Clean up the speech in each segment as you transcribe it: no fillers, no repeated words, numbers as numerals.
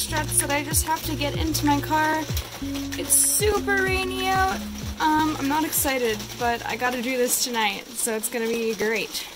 struts that I just have to get into my car. It's super rainy out. I'm not excited, but I gotta do this tonight, so it's gonna be great.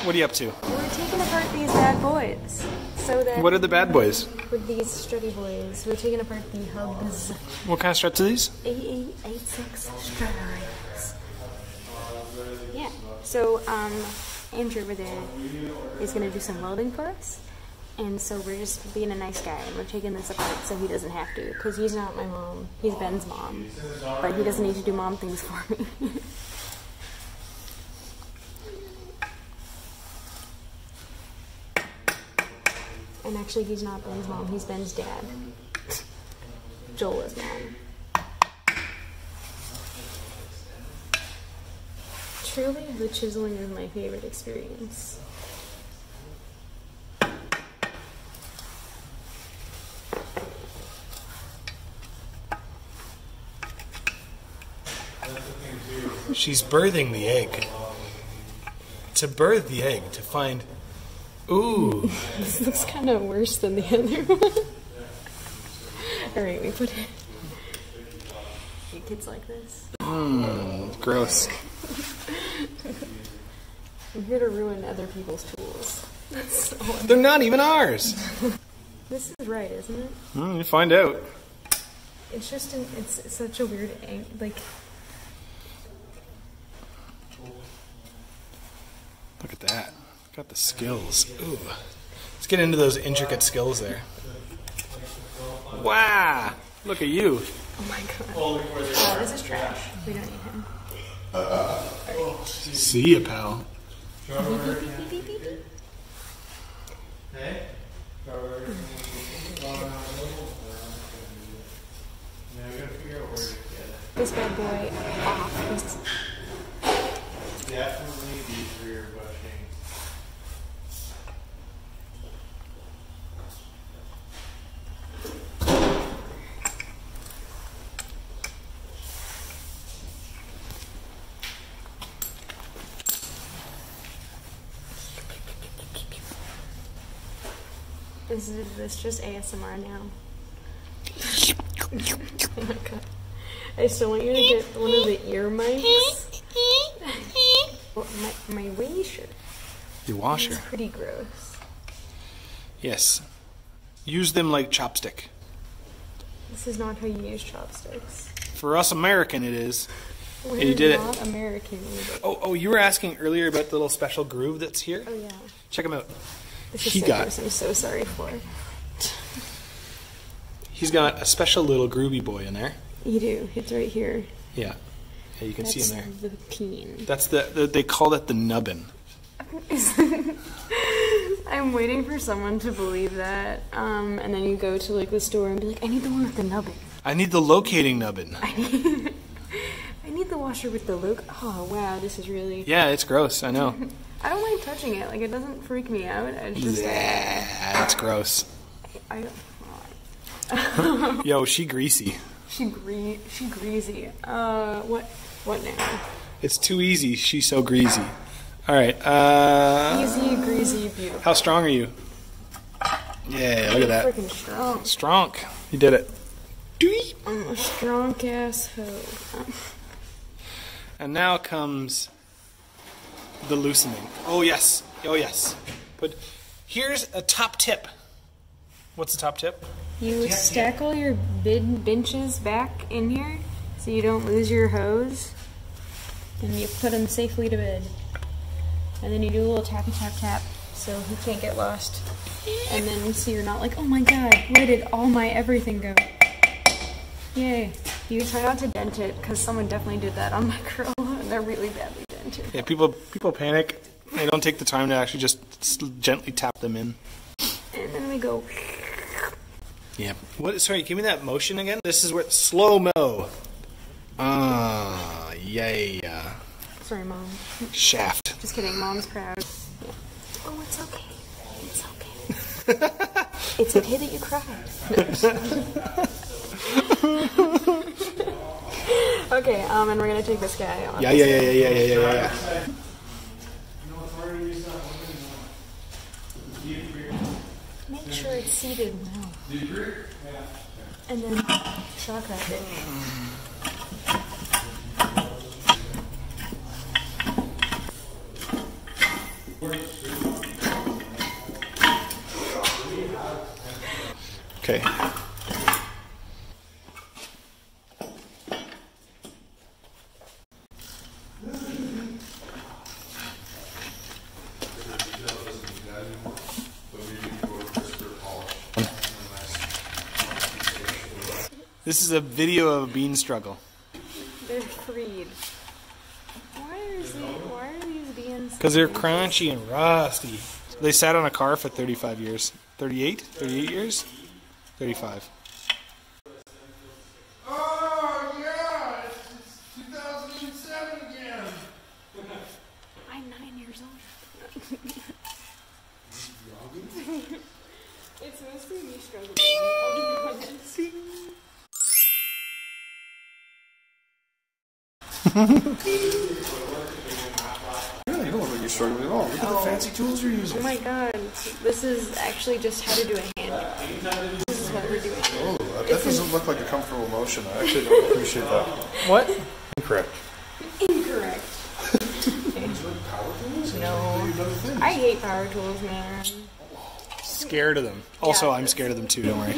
What are you up to? We're taking apart these bad boys. So that what are the bad boys? With these strutty boys. We're taking apart the hubs. What kind of struts are these? 8886 struts. Yeah. So Andrew over there is gonna do some welding for us. And so we're just being a nice guy and we're taking this apart so he doesn't have to. Because he's not my mom. He's Ben's mom. But he doesn't need to do mom things for me. And actually, he's not Ben's mom, he's Ben's dad. Joel is mom. Truly, the chiseling is my favorite experience. She's birthing the egg. To birth the egg, to find... Ooh. This looks kind of worse than the other one. Alright, we put it... Hey, kids like this. Gross. I'm here to ruin other people's tools. They're not even ours. This is right, isn't it? You find out. It's just, it's such a weird angle, like... Look at that. Got the skills. Ooh. Let's get into those intricate skills there. Wow! Look at you. Oh my god. This is trash. We don't need him. See ya, pal. This bad boy off. Definitely deep rear bushing. Is this just ASMR now? Oh my god. I still want you to get one of the ear mics. My washer. Your washer. It's pretty gross. Yes. Use them like chopstick. This is not how you use chopsticks. For us American it is. We're you did not it. American either. Oh, you were asking earlier about the little special groove that's here? Oh yeah. Check him out. This is so gross. I'm so sorry for it. He's got a special little groovy boy in there. You do. It's right here. Yeah. Yeah, you can see him there. That's the peen. That's they call that the nubbin. I'm waiting for someone to believe that. And then you go to like the store and be like, I need the one with the nubbin. I need the locating nubbin. I need the washer with the look. Oh wow, this is really... Yeah, it's gross, I know. I don't like touching it. Like, it doesn't freak me out. It's just... Yeah, that's gross. I Yo, she greasy. She greasy. What now? It's too easy. She's so greasy. All right. Easy, greasy, beautiful. How strong are you? Yeah, look at that. Freaking strong. Strong. You did it. Doei. I'm a strong ass hoe. And now comes the loosening. Oh yes. Oh yes. But here's a top tip. What's the top tip? You stack all your benches back in here so you don't lose your hose. And you put them safely to bed. And then you do a little tappy tap tap so he can't get lost. And then so you're not like, oh my god, where did all my everything go? Yay. You try not to dent it because someone definitely did that on my curl and they're really badly dented. Yeah, people panic. They don't take the time to actually just gently tap them in. And then we go... Yeah. What? Sorry, give me that motion again. This is where slow-mo. Ah, yeah. Sorry, Mom. Shaft. Just kidding. Mom's proud. Yeah. Oh, it's okay. It's okay. It's okay that you cried. Okay, and we're gonna take this guy off. Yeah. Make sure it's seated well. And then shock wrap it. Okay. This is a video of a bean struggle. They're freed. Why are these beans? Because they're crunchy and rusty. They sat on a car for 35 years. 38? 38 years? 35. Oh, yeah! It's 2007 again! I'm 9 years old. It's mostly me struggling. Really, you don't look like you're struggling at all. Look at the fancy tools you're using. Oh my god, this is actually just how to do a hand job. This is what we're doing. Oh, that doesn't look like a comfortable motion. I actually don't appreciate that. What? Incorrect. Incorrect. No. I hate power tools, man. Scared of them. Also, Yeah. I'm scared of them too, don't worry.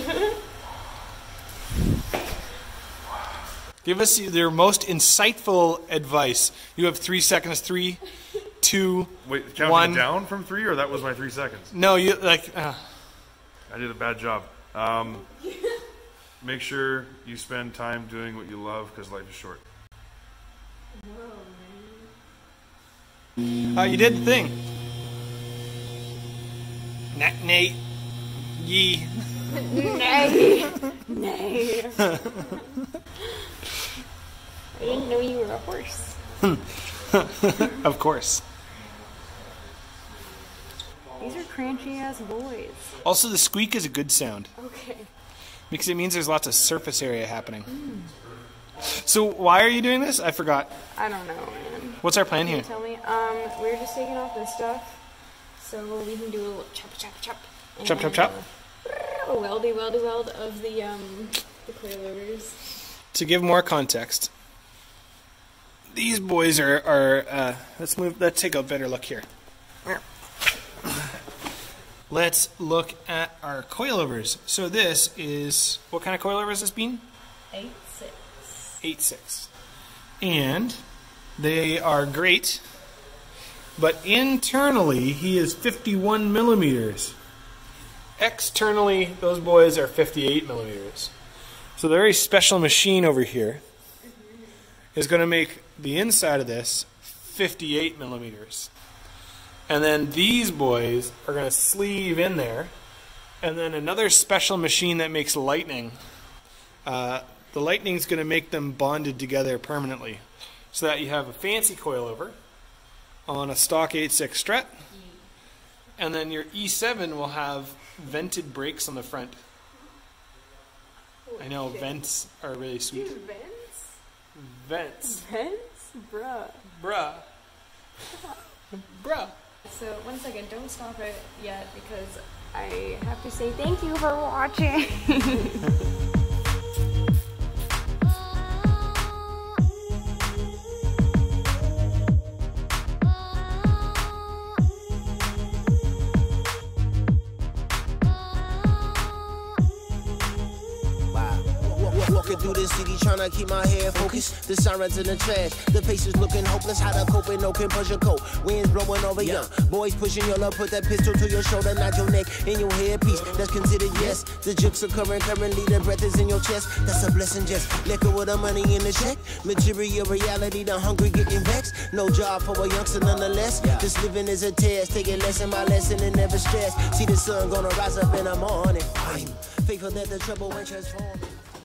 Give us your most insightful advice. You have 3 seconds. 3, 2, Wait, counting 1. down from 3, or that was my 3 seconds? No, you like. I did a bad job. Make sure you spend time doing what you love, because life is short. You did the thing. Nate. Yee. Nay. Nay. I didn't know you were a horse. Of course. These are crunchy ass boys. Also, the squeak is a good sound Okay. because it means there's lots of surface area happening. So why are you doing this? I forgot. I don't know, man. What's our plan Can here? you tell me? We're just taking off this stuff so we can do a little chop. Chop, chop, chop. A weldy weld of the coilovers. To give more context, these boys are let's take a better look here. Let's look at our coilovers. So this is, what kind of coilover is this bean? 8/6. 8/6. And they are great, but internally he is 51 millimeters. Externally, those boys are 58 millimeters. So the very special machine over here is going to make the inside of this 58 millimeters. And then these boys are going to sleeve in there. And then another special machine that makes lightning. The lightning is going to make them bonded together permanently. So that you have a fancy coilover on a stock 8/6 strut. And then your E7 will have vented brakes on the front. I know, vents are really sweet. Vents? Vents. Vents? Bruh. Bruh. Bruh. So, one second, don't stop it yet because I have to say thank you for watching. Walking through the city tryna keep my head focused. The sirens in the trash, the faces looking hopeless. How to cope with no can push your coat. Winds blowing over young boys pushing your love. Put that pistol to your shoulder, not your neck in your headpiece. That's considered yes. The jukes are currently the breath is in your chest. That's a blessing. Just let go of the money in the check. Material reality, the hungry getting vexed. No job for a youngster nonetheless. This living is a test. Take it lesson by lesson and never stress. See the sun gonna rise up in the morning. I'm faithful that the trouble won't transform.